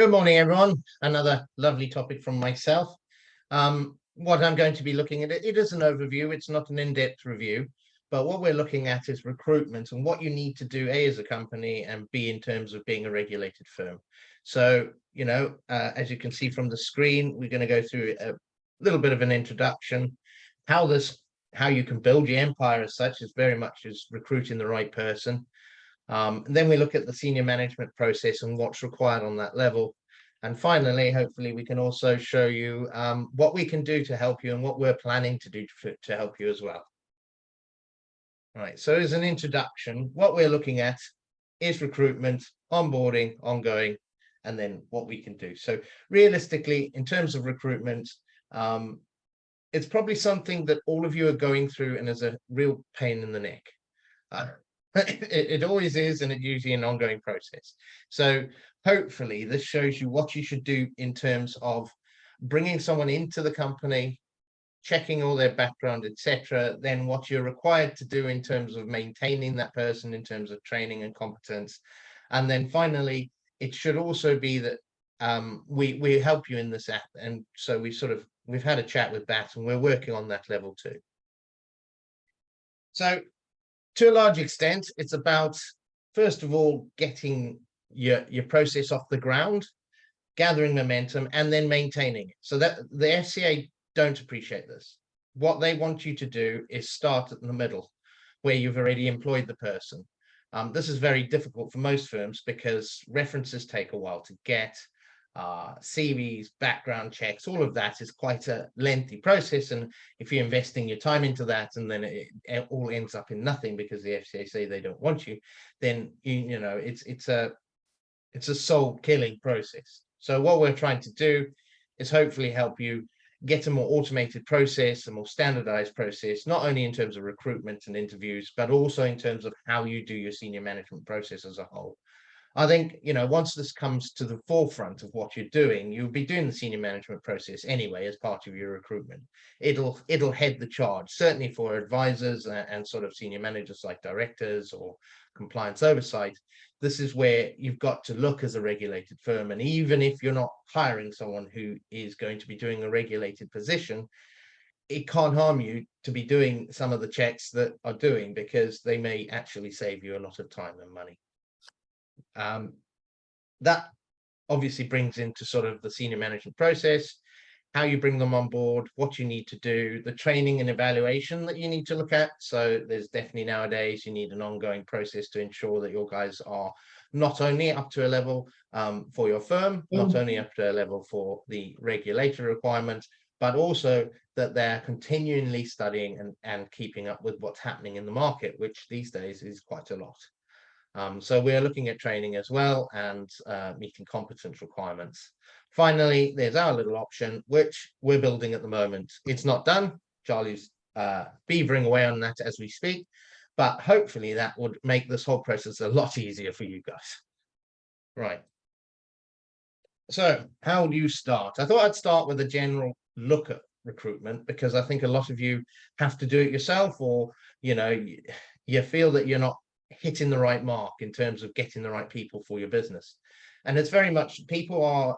Good morning, everyone. Another lovely topic from myself. What I'm going to be looking at, it is an overview. It's not an in-depth review, but what we're looking at is recruitment and what you need to do, A, as a company, and B, in terms of being a regulated firm. So, as you can see from the screen, we're going to go through a little bit of an introduction. How you can build your empire as such is very much as recruiting the right person. Then we look at the senior management process and what's required on that level. And finally, hopefully, we can also show you what we can do to help you and what we're planning to do to help you as well. All right, so as an introduction, what we're looking at is recruitment, onboarding, ongoing, and then what we can do. So realistically, in terms of recruitment, it's probably something that all of you are going through and is a real pain in the neck. It always is, and it's usually an ongoing process. So hopefully this shows you what you should do in terms of bringing someone into the company, checking all their background, etc. Then what you're required to do in terms of maintaining that person, in terms of training and competence. And then finally, it should also be that we help you in this app. And so we've had a chat with that, and we're working on that level too. So to a large extent, it's about, first of all, getting your process off the ground, gathering momentum, and then maintaining it. So that the FCA don't appreciate this. What they want you to do is start at the middle, where you've already employed the person. This is very difficult for most firms because references take a while to get. CVs, background checks, all of that is quite a lengthy process, and if you're investing your time into that and then it all ends up in nothing because the FCA say they don't want you, then it's a soul-killing process. So what we're trying to do is hopefully help you get a more automated process, a more standardized process, not only in terms of recruitment and interviews, but also in terms of how you do your senior management process as a whole. I think, once this comes to the forefront of what you're doing, you'll be doing the senior management process anyway as part of your recruitment. It'll head the charge, certainly for advisors and sort of senior managers like directors or compliance oversight. This is where you've got to look as a regulated firm. And even if you're not hiring someone who is going to be doing a regulated position, it can't harm you to be doing some of the checks that are doing, because they may actually save you a lot of time and money. That obviously brings into sort of the senior management process, how you bring them on board, what you need to do, the training and evaluation that you need to look at. So there's definitely nowadays you need an ongoing process to ensure that your guys are not only up to a level for your firm, not only up to a level for the regulatory requirements, but also that they're continually studying and keeping up with what's happening in the market, which these days is quite a lot. So we're looking at training as well and meeting competence requirements. Finally, there's our little option, which we're building at the moment. It's not done. Charlie's beavering away on that as we speak, but hopefully that would make this whole process a lot easier for you guys. Right. So how do you start? I thought I'd start with a general look at recruitment, because I think a lot of you have to do it yourself, or, you feel that you're not hitting the right mark in terms of getting the right people for your business. And it's very much, people are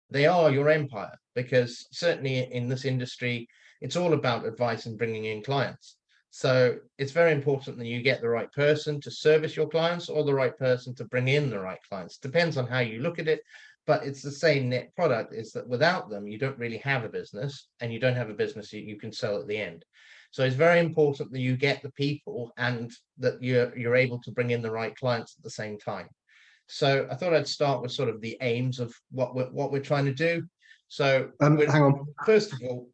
they are your empire, because certainly in this industry it's all about advice and bringing in clients. So it's very important that you get the right person to service your clients, or the right person to bring in the right clients. Depends on how you look at it, but it's the same net product, is that without them you don't really have a business, and you don't have a business you can sell at the end. So it's very important that you get the people and that you're able to bring in the right clients at the same time. So I thought I'd start with sort of the aims of what we're trying to do. So hang on. First of all,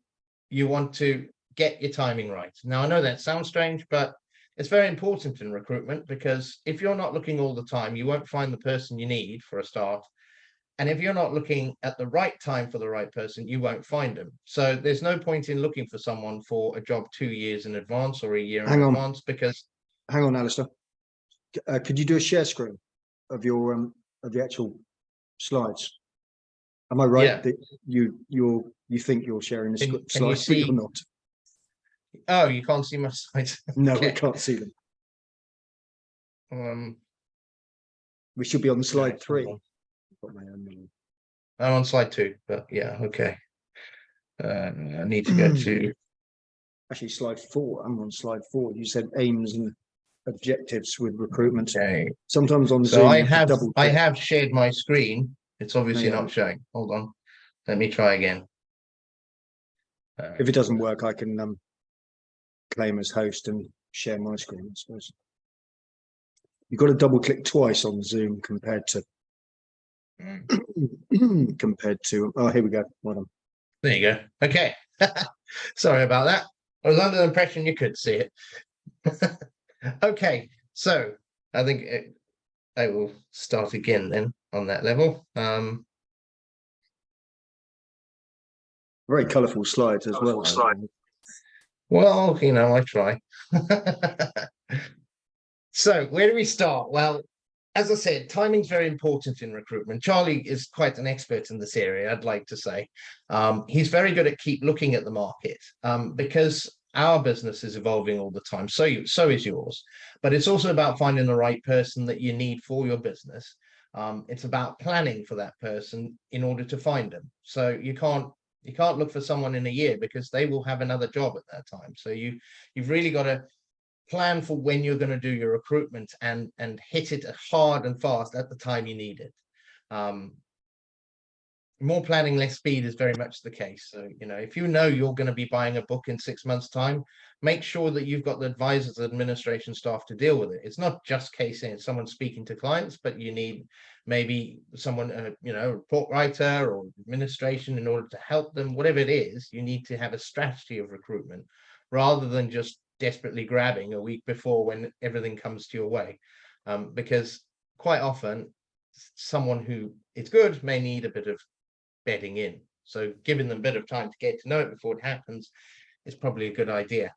you want to get your timing right. Now, I know that sounds strange, but it's very important in recruitment, because if you're not looking all the time, you won't find the person you need for a start. And if you're not looking at the right time for the right person, you won't find them. So there's no point in looking for someone for a job 2 years in advance or a year in advance, because... Hang on, Alistair. Could you do a share screen of your of the actual slides? Am I right that you think you're sharing the slides, but you're not? Oh, you can't see my slides? No, we can't see them. We should be on slide 3. got my own little. I'm on slide 2, but yeah, okay. I need to go to Actually, slide 4. I'm on slide 4. You said aims and objectives with recruitment. okay. Sometimes on So Zoom, I you have to have double I click. have shared my screen. It's No, obviously you not haven't. showing. Hold on. Let me try again. If it doesn't work, I can claim as host and share my screen, I suppose. You've got to double click twice on Zoom compared to oh, here we go. Well done. There you go. Okay. Sorry about that. I was under the impression you could see it. Okay, so I think I will start again then on that level. Very colourful slides as well. Well, you know, I try. So where do we start? Well, as I said, timing's very important in recruitment. Charlie is quite an expert in this area, I'd like to say. He's very good at keep looking at the market because our business is evolving all the time. So is yours. But it's also about finding the right person that you need for your business. It's about planning for that person in order to find them. So you can't look for someone in a year because they will have another job at that time. So you've really got to plan for when you're going to do your recruitment and hit it hard and fast at the time you need it. More planning, less speed is very much the case. So, you know, if you know you're going to be buying a book in 6 months' time, make sure that you've got the advisors, administration staff to deal with it. It's not just casing someone speaking to clients, but you need maybe someone, you know, report writer or administration in order to help them. Whatever it is, you need to have a strategy of recruitment rather than just desperately grabbing a week before when everything comes to your way. Because quite often, someone who is good may need a bit of bedding in. So giving them a bit of time to get to know it before it happens is probably a good idea.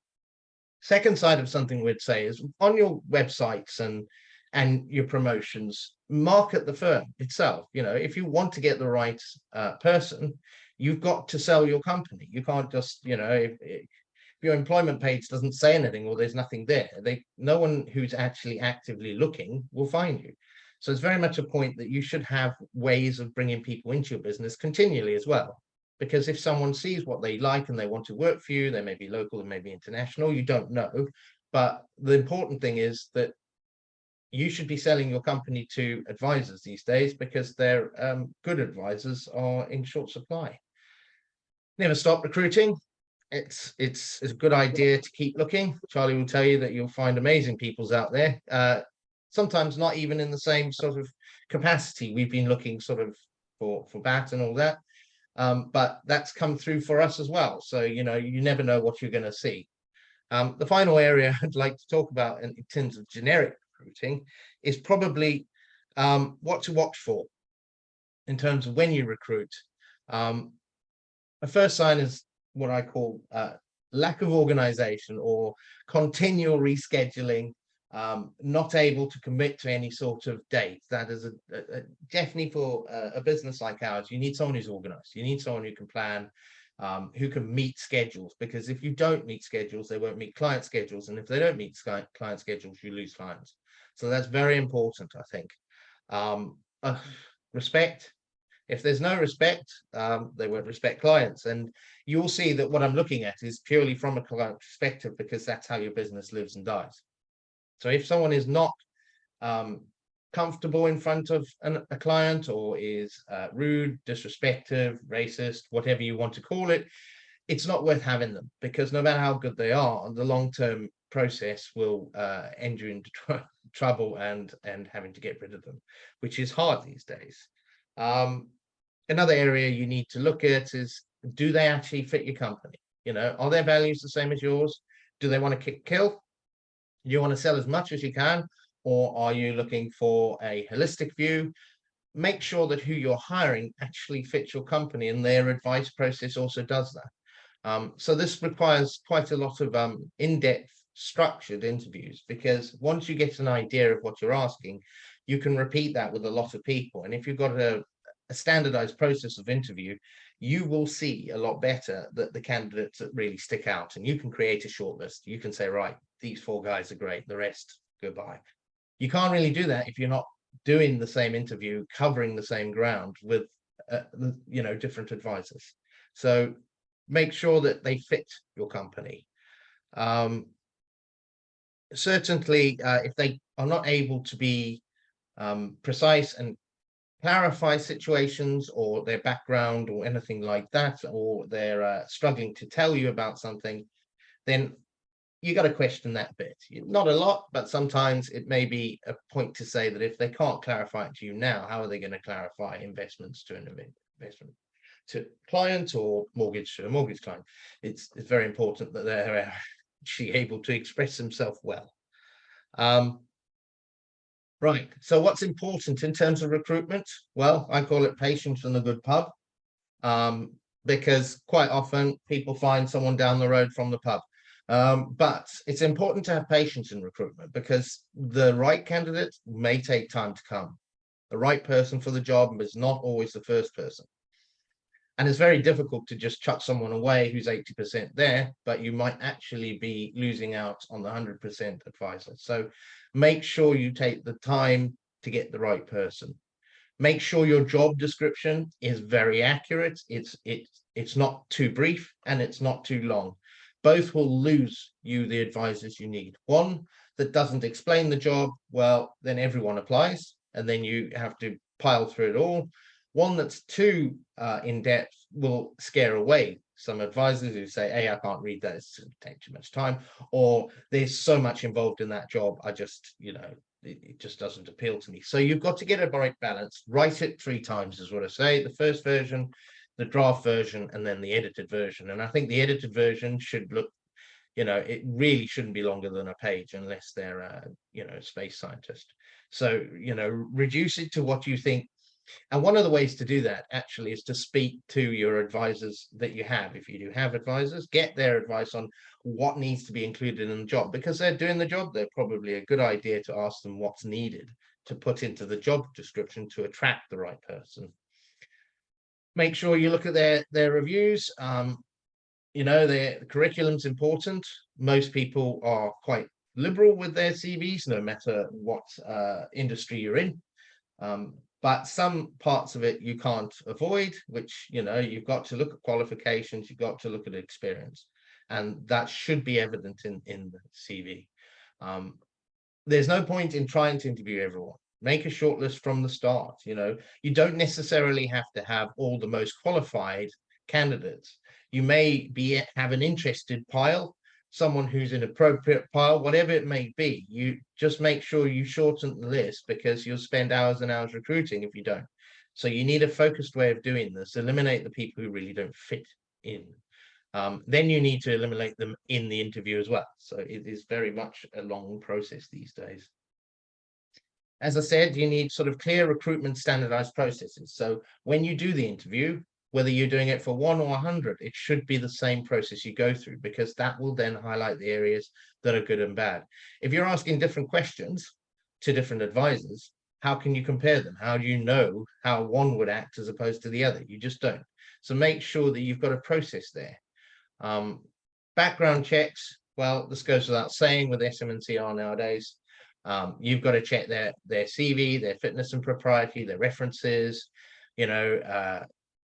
Second side of something we'd say is on your websites and your promotions, market the firm itself. You know, if you want to get the right person, you've got to sell your company. You can't just, you know, if your employment page doesn't say anything or there's nothing there, no one who's actually actively looking will find you. So it's very much a point that you should have ways of bringing people into your business continually as well. Because if someone sees what they like and they want to work for you, they may be local, they may be international, you don't know. But the important thing is that you should be selling your company to advisors these days because their good advisors are in short supply. Never stop recruiting. It's a good idea to keep looking. Charlie will tell you that you'll find amazing peoples out there. Sometimes not even in the same sort of capacity. We've been looking sort of for BAT and all that. But that's come through for us as well. So, you know, you never know what you're going to see. The final area I'd like to talk about in terms of generic recruiting is probably what to watch for in terms of when you recruit. The first sign is what I call lack of organization or continual rescheduling, not able to commit to any sort of date. That is definitely for a business like ours, you need someone who's organized. You need someone who can plan, who can meet schedules, because if you don't meet schedules, they won't meet client schedules. And if they don't meet client schedules, you lose clients. So that's very important, I think. Respect. If there's no respect, they won't respect clients. And you'll see that what I'm looking at is purely from a client perspective, because that's how your business lives and dies. So if someone is not comfortable in front of a client or is rude, disrespectful, racist, whatever you want to call it, it's not worth having them, because no matter how good they are, the long-term process will end you into trouble and having to get rid of them, which is hard these days. Another area you need to look at is, do they actually fit your company? You know, are their values the same as yours? Do they want to kill? You want to sell as much as you can, or are you looking for a holistic view? Make sure that who you're hiring actually fits your company, and their advice process also does that. So this requires quite a lot of in-depth structured interviews, because once you get an idea of what you're asking, you can repeat that with a lot of people. And if you've got a standardized process of interview, you will see a lot better that the candidates that really stick out, and you can create a short list. You can say, right, these 4 guys are great, the rest, goodbye. You can't really do that if you're not doing the same interview, covering the same ground with, different advisors. So make sure that they fit your company. Certainly, if they are not able to be precise and clarify situations or their background or anything like that, or they're struggling to tell you about something, then you got to question that bit. Not a lot, but sometimes it may be a point to say that if they can't clarify it to you now, how are they going to clarify investments to an investment to client or mortgage to a mortgage client? It's very important that they're actually able to express themselves well. Right. So what's important in terms of recruitment? Well, I call it patience and a good pub, because quite often people find someone down the road from the pub. But it's important to have patience in recruitment because the right candidate may take time to come. The right person for the job is not always the first person. And it's very difficult to just chuck someone away who's 80% there, but you might actually be losing out on the 100% advisor. So make sure you take the time to get the right person. Make sure your job description is very accurate. It's not too brief and it's not too long. Both will lose you the advisors you need. One that doesn't explain the job, well, then everyone applies and then you have to pile through it all. One that's too in-depth will scare away some advisors who say, hey, I can't read that, it's going to take too much time, or there's so much involved in that job, I just, it just doesn't appeal to me. So you've got to get a right balance. Write it 3 times is what I say. The first version, the draft version, and then the edited version. And I think the edited version should look, it really shouldn't be longer than a page unless they're a space scientist. So, reduce it to what you think. And one of the ways to do that actually is to speak to your advisors that you have. If you do have advisors, get their advice on what needs to be included in the job, because they're doing the job. They're probably a good idea to ask them what's needed to put into the job description to attract the right person. Make sure you look at their reviews. Their curriculum's important. Most people are quite liberal with their CVs, no matter what industry you're in. But some parts of it you can't avoid, which, you've got to look at qualifications, you've got to look at experience, and that should be evident in the CV. There's no point in trying to interview everyone. Make a shortlist from the start. You don't necessarily have to have all the most qualified candidates. You may have an interested pile, someone who's an appropriate pile, whatever it may be. You just make sure you shorten the list, because you'll spend hours and hours recruiting if you don't. So you need a focused way of doing this. Eliminate the people who really don't fit in. Then you need to eliminate them in the interview as well. So it is very much a long process these days. As I said, you need sort of clear recruitment standardized processes. So when you do the interview, whether you're doing it for 1 or 100, it should be the same process you go through, because that will then highlight the areas that are good and bad. If you're asking different questions to different advisors, how can you compare them? How do you know how one would act as opposed to the other? You just don't. So make sure that you've got a process there. Background checks, well, this goes without saying with SM&CR nowadays. You've got to check their CV, their fitness and propriety, their references,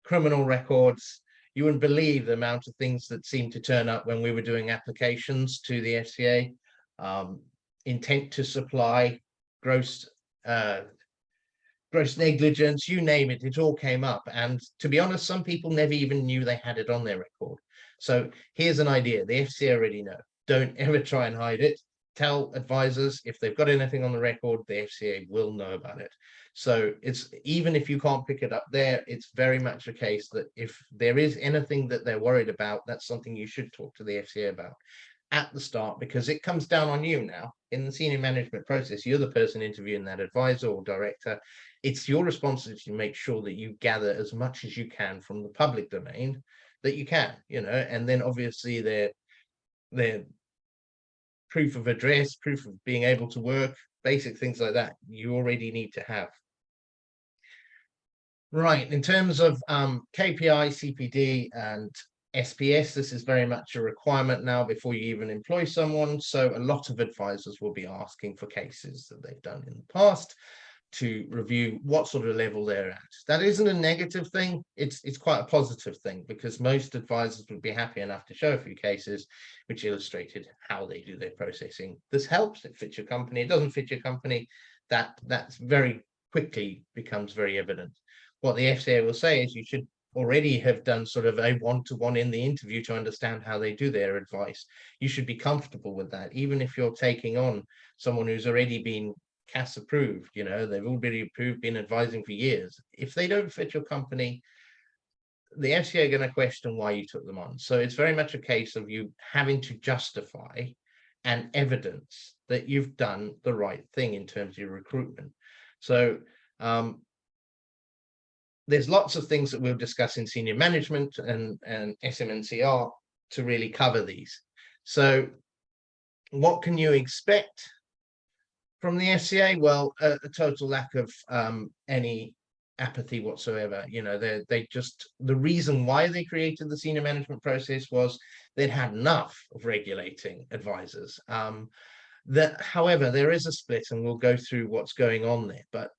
criminal records. You wouldn't believe the amount of things that seem to turn up when we were doing applications to the FCA. Intent to supply, gross negligence, you name it, it all came up. And to be honest, some people never even knew they had it on their record. So here's an idea. The FCA already know. Don't ever try and hide it. Tell advisors if they've got anything on the record, the FCA will know about it. So it's, even if you can't pick it up there, it's very much a case that if there is anything that they're worried about, that's something you should talk to the FCA about at the start, because it comes down on you now in the senior management process. You're the person interviewing that advisor or director. It's your responsibility to make sure that you gather as much as you can from the public domain that you can, and then obviously their proof of address, proof of being able to work, basic things like that, you already need to have. Right, in terms of KPI, CPD, and SPS, this is very much a requirement now before you even employ someone. So a lot of advisors will be asking for cases that they've done in the past to review what sort of level they're at. That isn't a negative thing. It's quite a positive thing, because most advisors would be happy enough to show a few cases which illustrated how they do their processing. This helps. It fits your company. It doesn't fit your company. That's very quickly becomes very evident. What the FCA will say is you should already have done sort of a one-to-one in the interview to understand how they do their advice. You should be comfortable with that, even if you're taking on someone who's already been CAS approved, you know, they've already approved, been advising for years. If they don't fit your company, the FCA are going to question why you took them on. So it's very much a case of you having to justify and evidence that you've done the right thing in terms of your recruitment. So there's lots of things that we'll discuss in senior management and SMNCR to really cover these. So what can you expect from the FCA? Well, a total lack of any apathy whatsoever. You know, they just, the reason why they created the senior management process was they'd had enough of regulating advisors. However, there is a split, and we'll go through what's going on there. But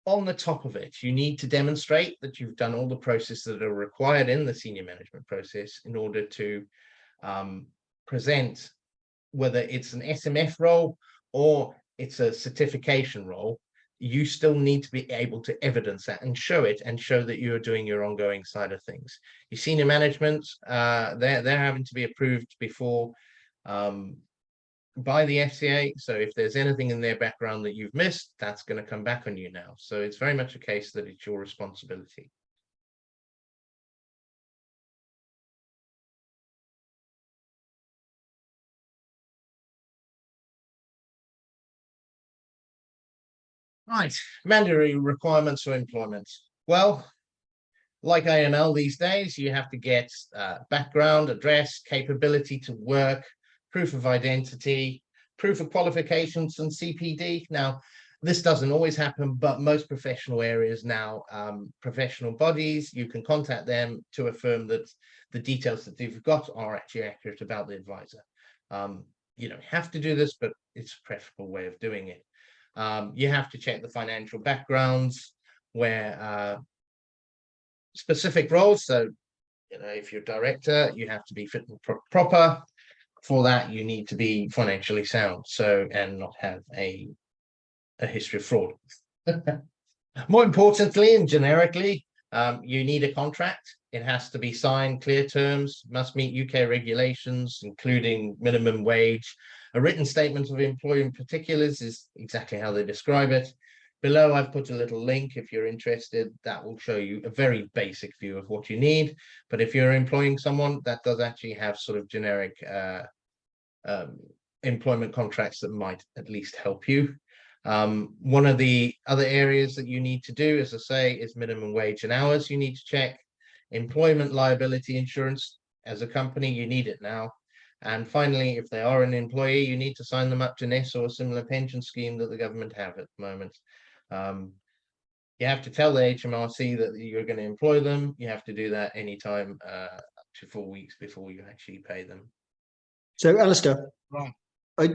on the top of it, you need to demonstrate that you've done all the processes that are required in the senior management process in order to present, whether it's an SMF role or it's a certification role. You still need to be able to evidence that and show it, and show that you're doing your ongoing side of things. Your senior management, they're having to be approved before by the FCA. So if there's anything in their background that you've missed, that's going to come back on you now. So it's very much a case that it's your responsibility. Right, mandatory requirements for employment. Well, like AML these days, you have to get background, address, capability to work, proof of identity, proof of qualifications, and CPD. Now, this doesn't always happen, but most professional areas now, professional bodies, you can contact them to affirm that the details that they've got are actually accurate about the advisor. You don't have to do this, but it's a preferable way of doing it. You have to check the financial backgrounds, where specific roles. So, you know, if you're a director, you have to be fit and proper. For that, you need to be financially sound, so, and not have a history of fraud. More importantly, and generically, you need a contract. It has to be signed, clear terms, must meet UK regulations, including minimum wage. A written statement of employment particulars is exactly how they describe it. Below, I've put a little link if you're interested. That will show you a very basic view of what you need. But if you're employing someone, that does actually have sort of generic employment contracts that might at least help you. One of the other areas that you need to do, as I say, is minimum wage and hours. You need to check employment liability insurance. As a company, you need it now. And finally, if they are an employee, you need to sign them up to NES or a similar pension scheme that the government have at the moment. You have to tell the HMRC that you're going to employ them. You have to do that anytime up to 4 weeks before you actually pay them. So, Alistair, right.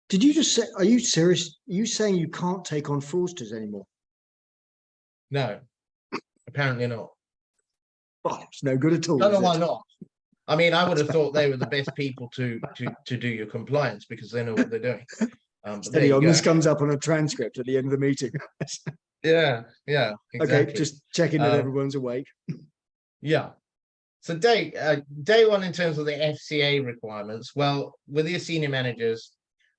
Did you just say, are you serious? Are you saying you can't take on fraudsters anymore? No, apparently not. Oh, it's no good at all. Don't know why not. I mean, I would have thought they were the best people to do your compliance, because they know what they're doing. Steady on, this comes up on a transcript at the end of the meeting. Yeah, exactly. Okay, just checking that everyone's awake. Yeah. So day one, in terms of the FCA requirements, well, with your senior managers,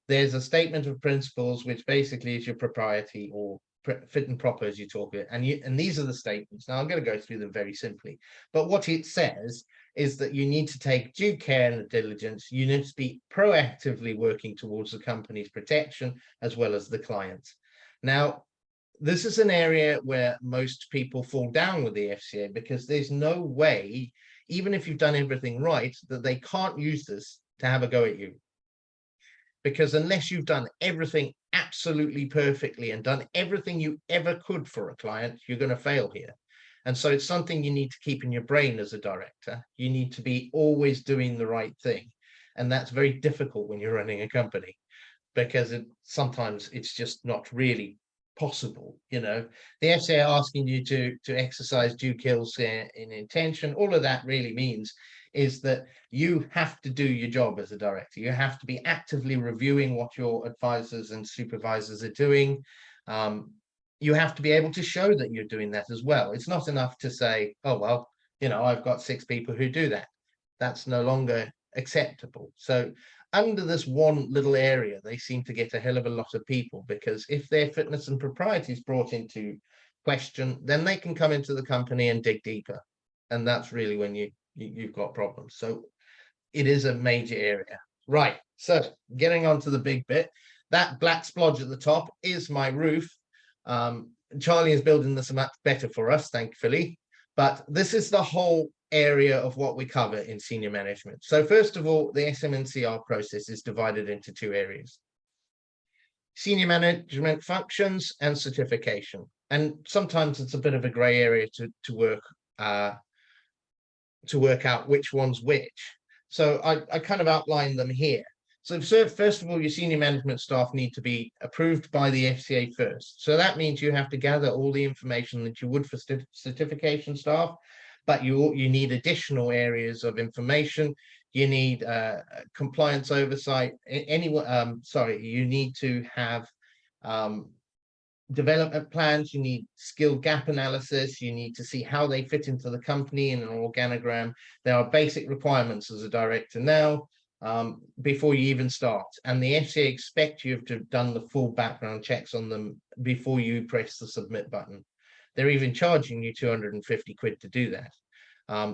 there's a statement of principles, which basically is your propriety or fit and proper, as you talk it. And these are the statements. Now I'm going to go through them very simply. But what it says is that you need to take due care and diligence. You need to be proactively working towards the company's protection as well as the client. Now, this is an area where most people fall down with the FCA, because there's no way, even if you've done everything right, that they can't use this to have a go at you. Because unless you've done everything absolutely perfectly and done everything you ever could for a client, you're going to fail here. And so it's something you need to keep in your brain as a director. You need to be always doing the right thing. And that's very difficult when you're running a company, because sometimes it's just not really possible. You know, the FCA asking you to exercise due kills in intention, all of that really means is that you have to do your job as a director. You have to be actively reviewing what your advisors and supervisors are doing. You have to be able to show that you're doing that as well. It's not enough to say, oh, well, you know, I've got 6 people who do that. That's no longer acceptable. So under this one little area, they seem to get a hell of a lot of people, because if their fitness and propriety is brought into question, then they can come into the company and dig deeper. And that's really when you've got problems. So it is a major area. Right. So getting on to the big bit, that black splodge at the top is my roof. Charlie is building this much better for us, thankfully. But this is the whole area of what we cover in senior management. So first of all, the SMNCR process is divided into 2 areas: senior management functions and certification. And sometimes it's a bit of a gray area to work out which one's which. So I kind of outlined them here. So first of all, your senior management staff need to be approved by the FCA first. So that means you have to gather all the information that you would for certification staff, but you need additional areas of information. You need compliance oversight. You need to have development plans. You need skill gap analysis. You need to see how they fit into the company in an organogram. There are basic requirements as a director now before you even start, and the FCA expect you to have done the full background checks on them before you press the submit button. They're even charging you 250 quid to do that.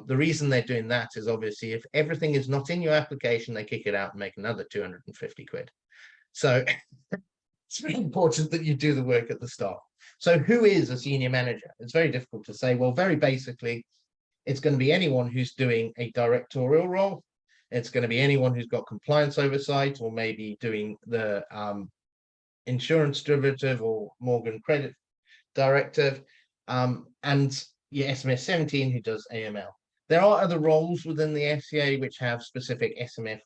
The reason they're doing that is obviously if everything is not in your application, they kick it out and make another 250 quid. So it's very important that you do the work at the start. So who is a senior manager? It's very difficult to say. Well, very basically, it's going to be anyone who's doing a directorial role. It's going to be anyone who's got compliance oversight, or maybe doing the insurance derivative or Morgan credit directive, and your SMS 17 who does AML. There are other roles within the FCA which have specific SMF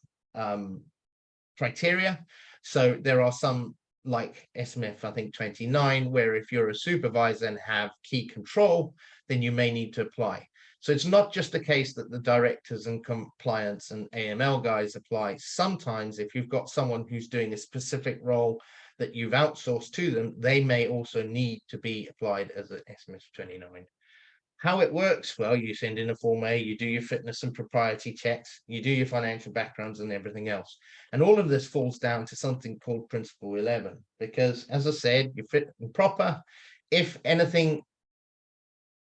criteria. So there are some like SMF, I think 29, where if you're a supervisor and have key control, then you may need to apply. So it's not just the case that the directors and compliance and AML guys apply. Sometimes if you've got someone who's doing a specific role that you've outsourced to them, they may also need to be applied as an SMS 29. How it works, well, you send in a Form A, you do your fitness and propriety checks, you do your financial backgrounds and everything else. And all of this falls down to something called Principle 11, because as I said, you're fit and proper. If anything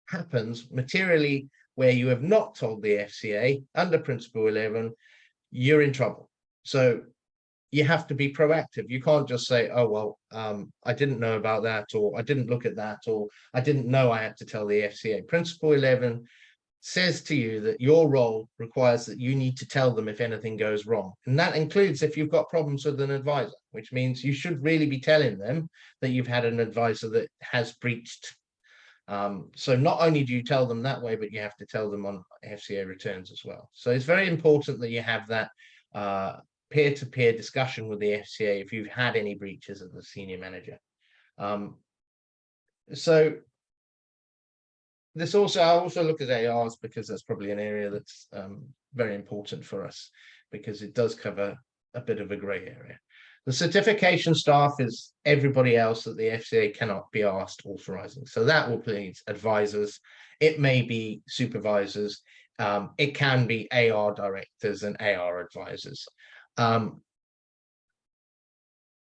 happens materially where you have not told the FCA under Principle 11, you're in trouble. So you have to be proactive. You can't just say, oh, well, I didn't know about that, or I didn't look at that, or I didn't know I had to tell the FCA. Principle 11 says to you that your role requires that you need to tell them if anything goes wrong. And that includes if you've got problems with an advisor, which means you should really be telling them that you've had an advisor that has breached. So not only do you tell them that way, but you have to tell them on FCA returns as well. So it's very important that you have that peer-to-peer discussion with the FCA if you've had any breaches as a senior manager. So this also, I also look at ARs because that's probably an area that's very important for us, because it does cover a bit of a grey area. The certification staff is everybody else that the FCA cannot be asked authorizing. So that will be advisors. It may be supervisors. It can be AR directors and AR advisors.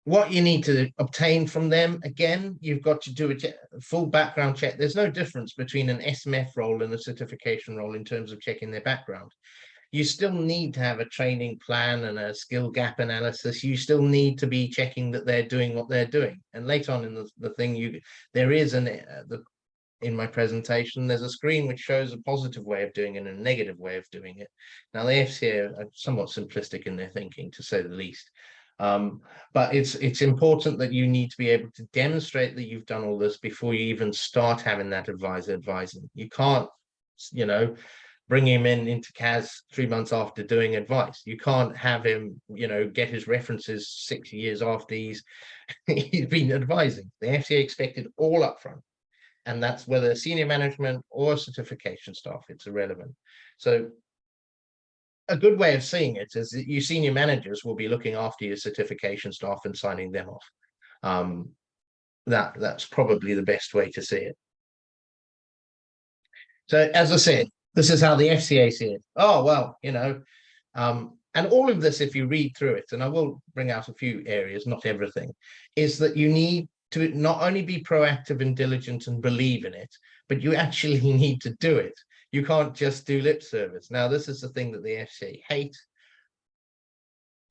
What you need to obtain from them, again, you've got to do a full background check. There's no difference between an SMF role and a certification role in terms of checking their background. You still need to have a training plan and a skill gap analysis. You still need to be checking that they're doing what they're doing. And later on in the thing, there is in my presentation, there's a screen which shows a positive way of doing it and a negative way of doing it. Now, the FCA are somewhat simplistic in their thinking, to say the least. But it's important that you need to be able to demonstrate that you've done all this before you even start having that advisor advising. You can't, bring him into CAS 3 months after doing advice. You can't have him, get his references 6 years after he's been advising. The FCA expected all upfront, and that's whether senior management or certification staff, it's irrelevant. So a good way of seeing it is that your senior managers will be looking after your certification staff and signing them off. That's probably the best way to see it. So as I said, this is how the FCA see it. Oh, well, and all of this, if you read through it, and I will bring out a few areas, not everything, is that you need to not only be proactive and diligent and believe in it, but you actually need to do it. You can't just do lip service. Now, this is the thing that the FCA hate.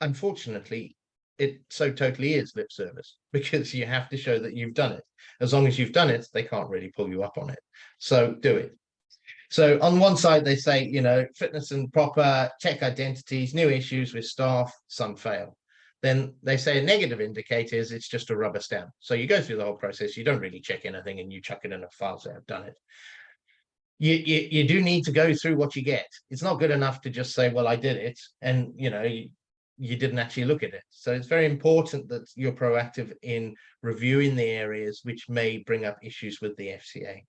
Unfortunately, it so totally is lip service, because you have to show that you've done it. As long as you've done it, they can't really pull you up on it. So do it. So on one side, they say, fitness and proper, check identities, new issues with staff, some fail. Then they say a negative indicator is it's just a rubber stamp. So you go through the whole process, you don't really check anything, and you chuck it in a file, say, I've done it. You do need to go through what you get. It's not good enough to just say, well, I did it, and you didn't actually look at it. So it's very important that you're proactive in reviewing the areas which may bring up issues with the FCA.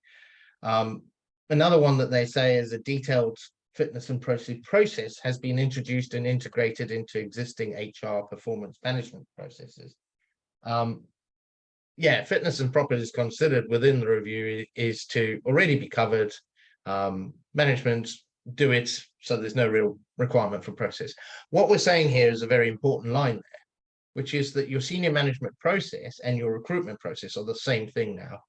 Another one that they say is a detailed fitness and process has been introduced and integrated into existing HR performance management processes. Yeah, fitness and proper is considered within the review is to already be covered. Management do it, so there's no real requirement for process. What we're saying here is a very important line there, which is that your senior management process and your recruitment process are the same thing now.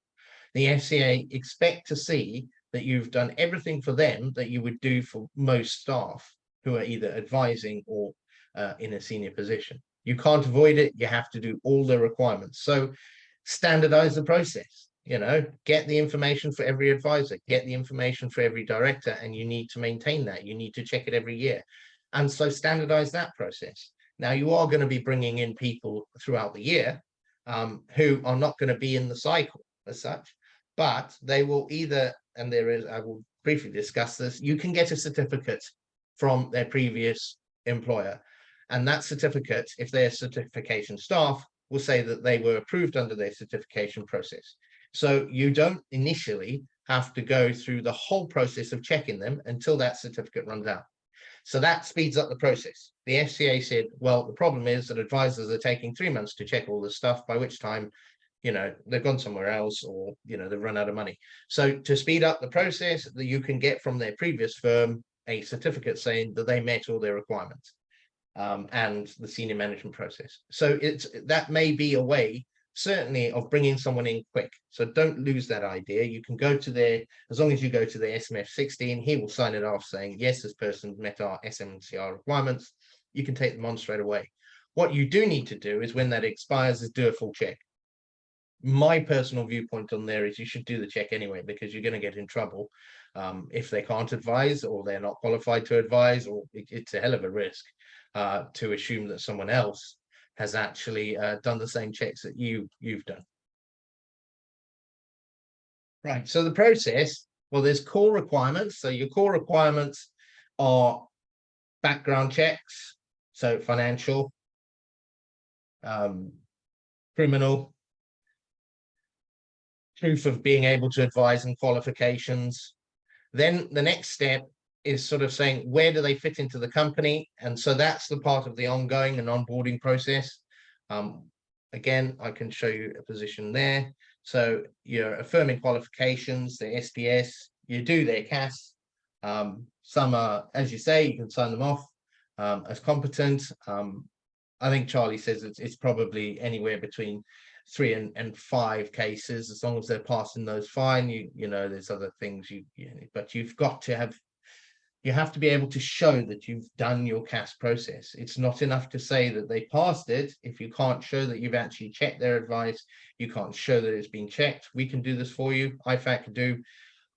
The FCA expect to see that you've done everything for them that you would do for most staff who are either advising or in a senior position. You can't avoid it. You have to do all the requirements. So standardize the process, get the information for every advisor, get the information for every director, and you need to maintain that. You need to check it every year. And so standardize that process. Now, you are going to be bringing in people throughout the year who are not going to be in the cycle as such, but they will either, and I will briefly discuss this, you can get a certificate from their previous employer. And that certificate, if they're certification staff, will say that they were approved under their certification process. So you don't initially have to go through the whole process of checking them until that certificate runs out. So that speeds up the process. The FCA said, well, the problem is that advisors are taking 3 months to check all this stuff, by which time they've gone somewhere else, or they've run out of money. So to speed up the process, that you can get from their previous firm a certificate saying that they met all their requirements and the senior management process. So that may be a way, certainly, of bringing someone in quick. So don't lose that idea. You can go to as long as you go to the SMF 16, he will sign it off saying, yes, this person met our SMCR requirements. You can take them on straight away. What you do need to do is, when that expires, is do a full check. My personal viewpoint on there is you should do the check anyway, because you're going to get in trouble if they can't advise, or they're not qualified to advise, or it's a hell of a risk to assume that someone else has actually done the same checks that you've done. Right, so the process, well, there's core requirements. So your core requirements are background checks, so financial, criminal, proof of being able to advise, and qualifications. Then the next step is sort of saying, where do they fit into the company? And so that's the part of the ongoing and onboarding process. Again, I can show you a position there. So you're affirming qualifications, the SPS, you do their CAS. Some are, as you say, you can sign them off as competent. I think Charlie says it's probably anywhere between 3 and 5 cases. As long as they're passing those, fine. There's other things but you've got to have, you have to be able to show that you've done your CAS process. It's not enough to say that they passed it. If you can't show that you've actually checked their advice, you can't show that it's been checked. We can do this for you. IFAC can do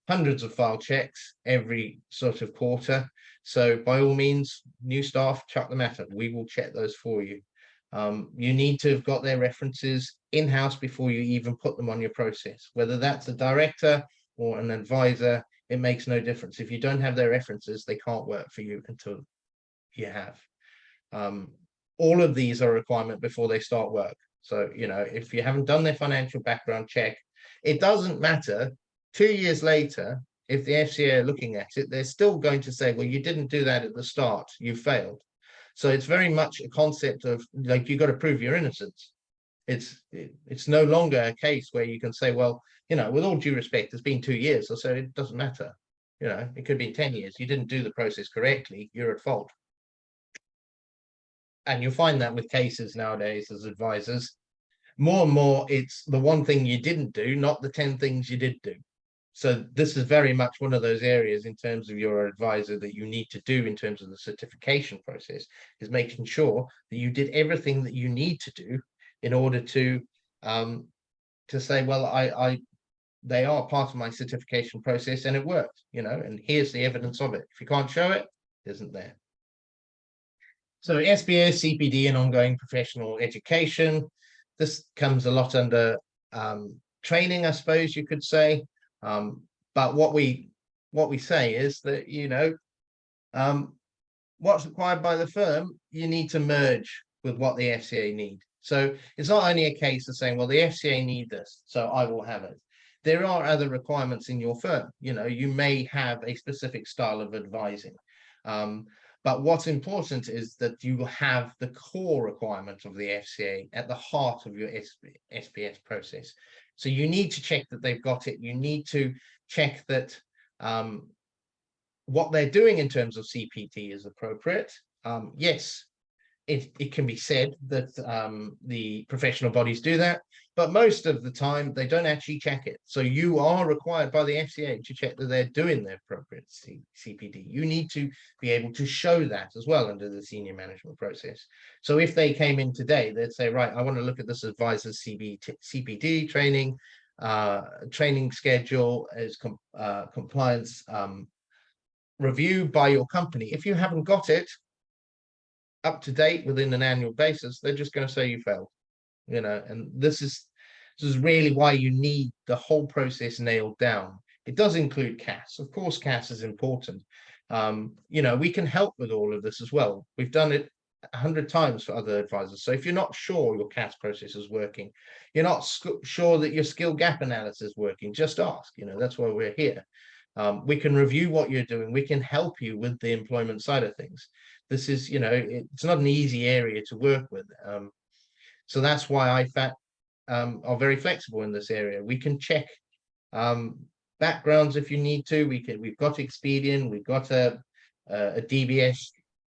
hundreds of file checks every sort of quarter. So by all means, new staff, chuck them at it. We will check those for you. You need to have got their references in-house before you even put them on your process, whether that's a director or an advisor. it makes no difference. If you don't have their references, they can't work for you until you have. All of these are a requirement before they start work. So, you know, if you haven't done their financial background check, it doesn't matter 2 years later, if the FCA are looking at it, they're still going to say, well, you didn't do that at the start, you failed. So it's very much a concept of like, you got to prove your innocence. It's no longer a case where you can say, well, you know, with all due respect, it's been 2 years or so, it doesn't matter. You know, it could be 10 years. You didn't do the process correctly, you're at fault. And you'll find that with cases nowadays as advisors, more and more, it's the one thing you didn't do, not the 10 things you did do. So this is very much one of those areas in terms of your advisor that you need to do in terms of the certification process, is making sure that you did everything that you need to do in order to say, well, they are part of my certification process and it worked, you know, and here's the evidence of it. If you can't show it, it isn't there. So SBS, CPD, and ongoing professional education. This comes a lot under training, I suppose you could say. But what we say is that, you know, what's required by the firm, you need to merge with what the FCA need. So it's not only a case of saying, well, the FCA need this, so I will have it. There are other requirements in your firm. You know, you may have a specific style of advising. But what's important is that you have the core requirement of the FCA at the heart of your SBS process. So you need to check that they've got it. You need to check that what they're doing in terms of CPT is appropriate. Yes, it can be said that the professional bodies do that, but most of the time they don't actually check it. So you are required by the FCA to check that they're doing the appropriate CPD. You need to be able to show that as well under the senior management process. So if they came in today, they'd say, right, I want to look at this advisor's CPD training, training schedule as compliance review by your company. If you haven't got it up to date within an annual basis, they're just going to say you failed, you know. And this is really why you need the whole process nailed down. It does include CAS. Of course, CAS is important. You know, we can help with all of this as well. We've done it 100 times for other advisors. So if you're not sure your CAS process is working, you're not sure that your skill gap analysis is working, just ask. You know, that's why we're here. We can review what you're doing. We can help you with the employment side of things. This is, you know, it's not an easy area to work with. So that's why IFAC are very flexible in this area. We can check backgrounds if you need to. We've got Expedient, we've got a DBS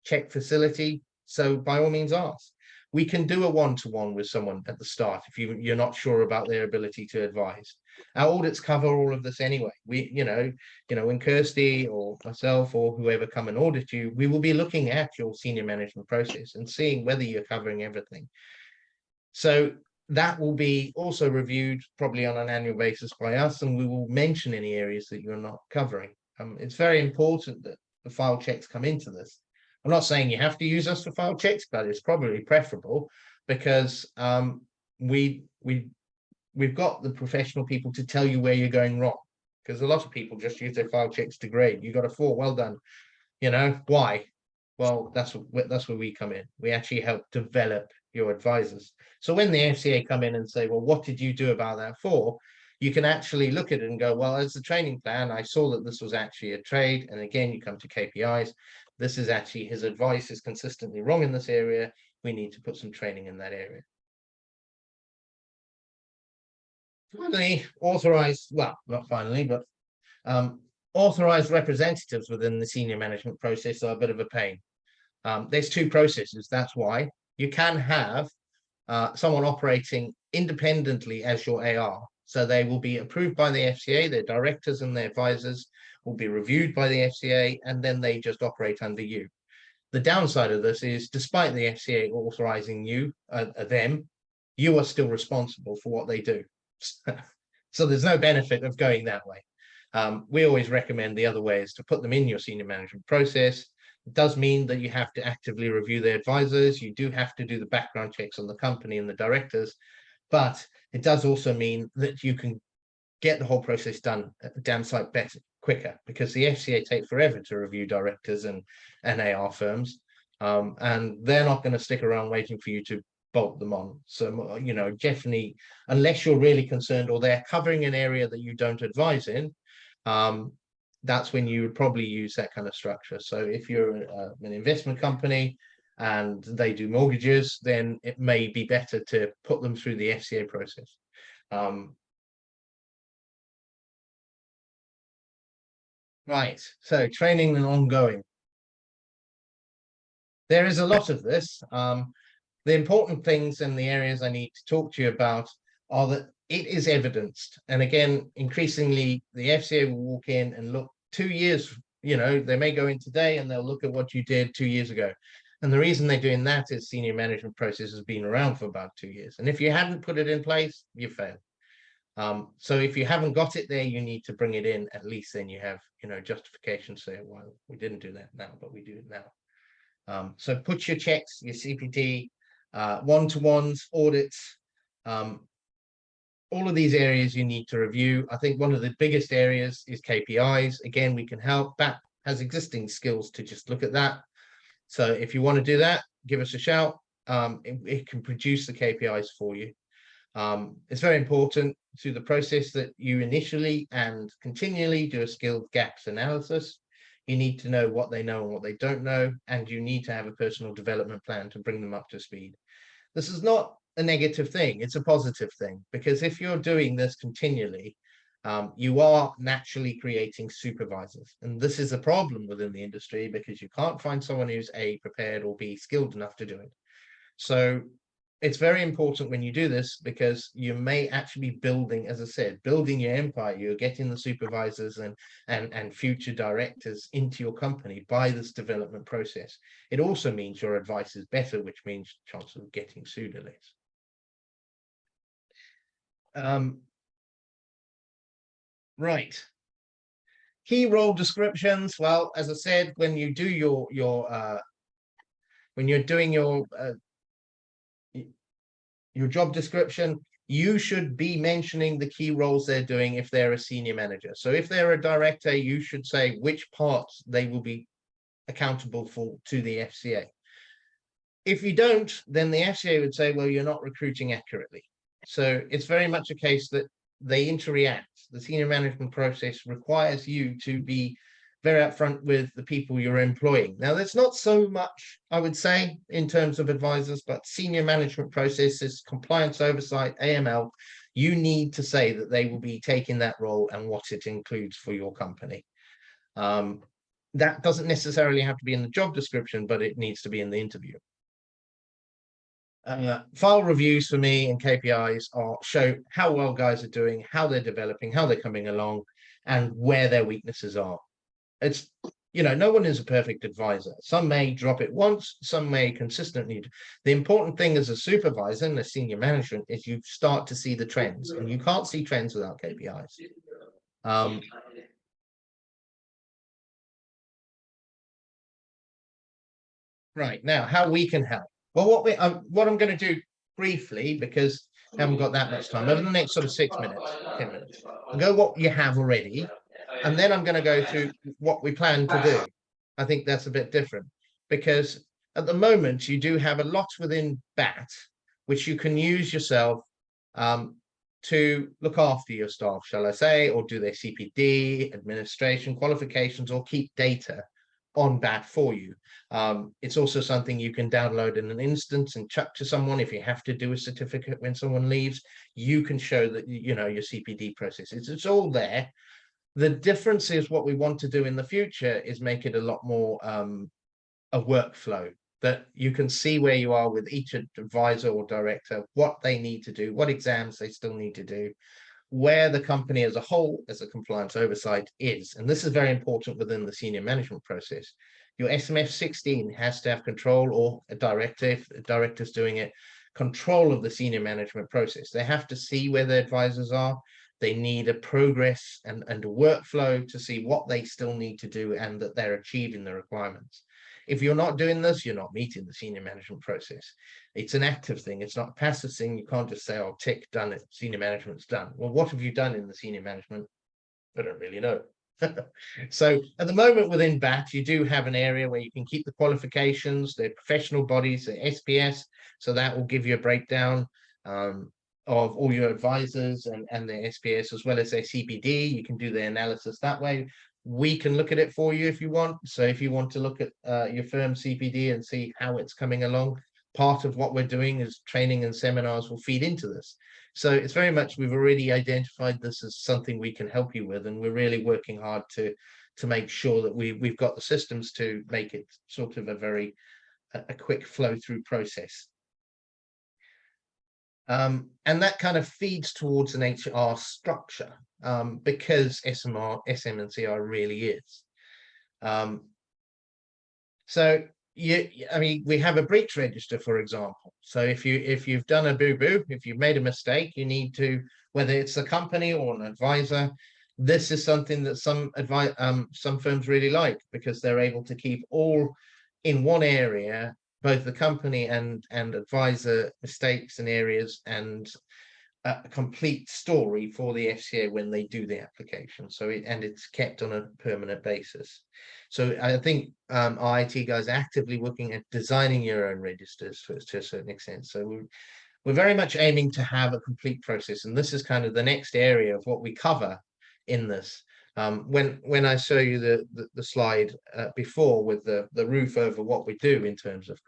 check facility. So by all means ask. We can do a one-to-one with someone at the start if you're not sure about their ability to advise. Our audits cover all of this anyway. You know, when Kirsty or myself or whoever come and audit you, we will be looking at your senior management process and seeing whether you're covering everything. So that will be also reviewed probably on an annual basis by us, and we will mention any areas that you're not covering. It's very important that the file checks come into this. I'm not saying you have to use us for file checks, but it's probably preferable because we've got the professional people to tell you where you're going wrong. Because a lot of people just use their file checks to grade. You got a 4, well done. You know why? Well, that's where we come in. We actually help develop your advisors. So when the FCA come in and say, well, what did you do about that 4? You can actually look at it and go, well, as a training plan, I saw that this was actually a trade. And again, you come to KPIs. This is actually his advice is consistently wrong in this area. We need to put some training in that area. Finally, authorized, well, not finally, but authorized representatives within the senior management process are a bit of a pain. There's 2 processes. That's why you can have someone operating independently as your AR. So they will be approved by the FCA, their directors and their advisors will be reviewed by the FCA, and then they just operate under you. The downside of this is, despite the FCA authorizing you, them, you are still responsible for what they do. So there's no benefit of going that way. We always recommend the other way is to put them in your senior management process. It does mean that you have to actively review their advisors. You do have to do the background checks on the company and the directors, but it does also mean that you can get the whole process done damn sight better, quicker, because the FCA takes forever to review directors and AR firms, and they're not going to stick around waiting for you to bolt them on. So, you know, definitely, unless you're really concerned or they're covering an area that you don't advise in, that's when you would probably use that kind of structure. So if you're an investment company and they do mortgages, then it may be better to put them through the FCA process. Right, so training and ongoing. There is a lot of this. The important things and the areas I need to talk to you about are that it is evidenced. And again, increasingly, the FCA will walk in and look 2 years, you know, they may go in today and they'll look at what you did 2 years ago. And the reason they're doing that is senior management process has been around for about 2 years. And if you haven't put it in place, you fail. So if you haven't got it there, you need to bring it in. At least then you have, you know, justification to say, well, we didn't do that now, but we do it now. So put your checks, your CPD, one-to-ones, audits, all of these areas you need to review. I think one of the biggest areas is KPIs. Again, we can help. BAP has existing skills to just look at that. So if you want to do that, give us a shout. It can produce the KPIs for you. It's very important to the process that you initially and continually do a skilled gaps analysis. You need to know what they know and what they don't know, and you need to have a personal development plan to bring them up to speed. This is not a negative thing, it's a positive thing, because if you're doing this continually, you are naturally creating supervisors. And this is a problem within the industry because you can't find someone who's A, prepared, or B, skilled enough to do it. So it's very important when you do this, because you may actually be building, as I said, building your empire. You're getting the supervisors and future directors into your company by this development process. It also means your advice is better, which means chance of getting sued are less. Right. Key role descriptions. Well, as I said, when you do when you're doing your job description, you should be mentioning the key roles they're doing if they're a senior manager. So if they're a director, you should say which parts they will be accountable for to the FCA. If you don't, then the FCA would say, well, you're not recruiting accurately. So it's very much a case that they interact. The senior management process requires you to be very upfront with the people you're employing. Now, that's not so much, I would say, in terms of advisors, but senior management processes, compliance oversight, AML, you need to say that they will be taking that role and what it includes for your company. That doesn't necessarily have to be in the job description, but it needs to be in the interview. File reviews for me and KPIs show how well guys are doing, how they're developing, how they're coming along, and where their weaknesses are. It's, you know, no one is a perfect advisor. Some may drop it once, some may consistently. The important thing as a supervisor and a senior management is you start to see the trends, and you can't see trends without KPIs. Right, now, how we can help. Well, what I'm going to do briefly, because I haven't got that much time, over the next sort of 6 minutes, 10 minutes, I'll go what you have already, and then I'm going to go to what we plan to do. I think that's a bit different, because at the moment you do have a lot within BAT, which you can use yourself to look after your staff, shall I say, or do their CPD, administration, qualifications, or keep data on BAT for you. It's also something you can download in an instance and chuck to someone. If you have to do a certificate when someone leaves, you can show that, you know, your CPD process. It's all there. The difference is what we want to do in the future is make it a lot more a workflow, that you can see where you are with each advisor or director, what they need to do, what exams they still need to do, where the company as a whole, as a compliance oversight is. And this is very important within the senior management process. Your SMF 16 has to have control, or a director, if the director's doing it, control of the senior management process. They have to see where their advisors are. They need a progress and a workflow to see what they still need to do and that they're achieving the requirements. If you're not doing this, you're not meeting the senior management process. It's an active thing. It's not a passive thing. You can't just say, oh, tick, done it. Senior management's done. Well, what have you done in the senior management? I don't really know. So at the moment within BAT, you do have an area where you can keep the qualifications, the professional bodies, the SPS. So that will give you a breakdown of all your advisors and their SPS, as well as their CPD. You can do the analysis that way. We can look at it for you if you want. So if you want to look at your firm CPD and see how it's coming along, part of what we're doing is training and seminars will feed into this. So it's very much, we've already identified this as something we can help you with, and we're really working hard to make sure that we've got the systems to make it sort of a quick flow through process. And that kind of feeds towards an HR structure, because SM and CR really is. So I mean, we have a breach register, for example. So if you've done a boo-boo, if you've made a mistake, you need to, whether it's a company or an advisor, this is something that some firms really like, because they're able to keep all in one area, both the company and advisor mistakes and areas, and a complete story for the FCA when they do the application. So it's kept on a permanent basis. So I think our IT guys are actively looking at designing your own registers to a certain extent. So we're very much aiming to have a complete process, and this is kind of the next area of what we cover in this. When I show you the slide before with the roof over what we do in terms of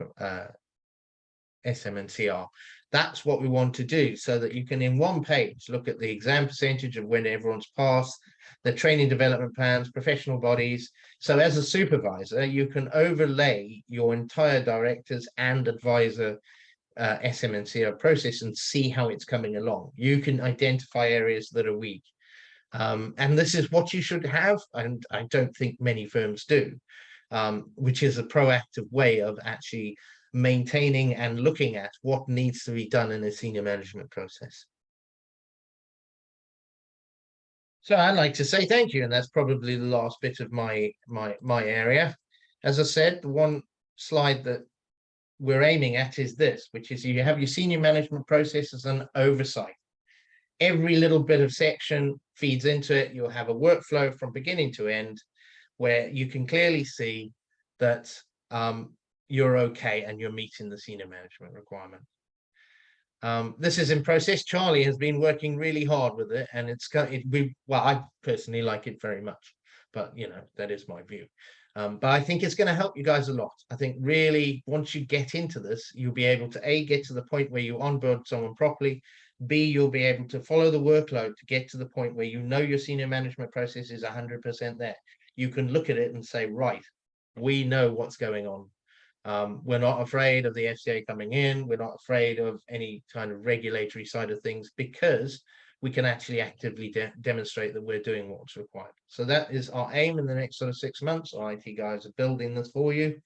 SM and CR, that's what we want to do, so that you can in one page look at the exam percentage of when everyone's passed, the training development plans, professional bodies. So as a supervisor, you can overlay your entire directors and advisor SM and CR process and see how it's coming along. You can identify areas that are weak. And this is what you should have, and I don't think many firms do, which is a proactive way of actually maintaining and looking at what needs to be done in a senior management process. So I'd like to say thank you, and that's probably the last bit of my area. As I said, the one slide that we're aiming at is this, which is you have your senior management process as an oversight. Every little bit of section feeds into it. You'll have a workflow from beginning to end where you can clearly see that you're okay and you're meeting the senior management requirement. This is in process. Charlie has been working really hard with it, and well, I personally like it very much, but you know, that is my view. But I think it's going to help you guys a lot. I think really once you get into this, you'll be able to get to the point where you onboard someone properly. B, you'll be able to follow the workload to get to the point where you know your senior management process is 100% there. You can look at it and say, right, we know what's going on. We're not afraid of the FCA coming in. We're not afraid of any kind of regulatory side of things, because we can actually actively demonstrate that we're doing what's required. So that is our aim in the next sort of 6 months. Our IT guys are building this for you,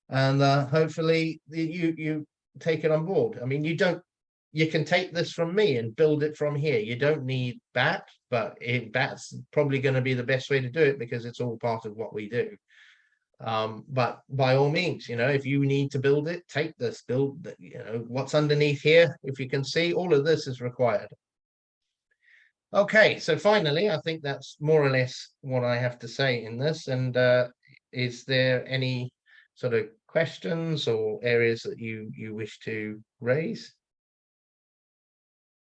and hopefully you take it on board. I mean, you can take this from me and build it from here. You don't need BAT, but BAT's probably going to be the best way to do it, because it's all part of what we do. But by all means, you know, if you need to build it, take this, build, you know, what's underneath here. If you can see, all of this is required. Okay, so finally, I think that's more or less what I have to say in this. And is there any sort of questions or areas that you wish to raise?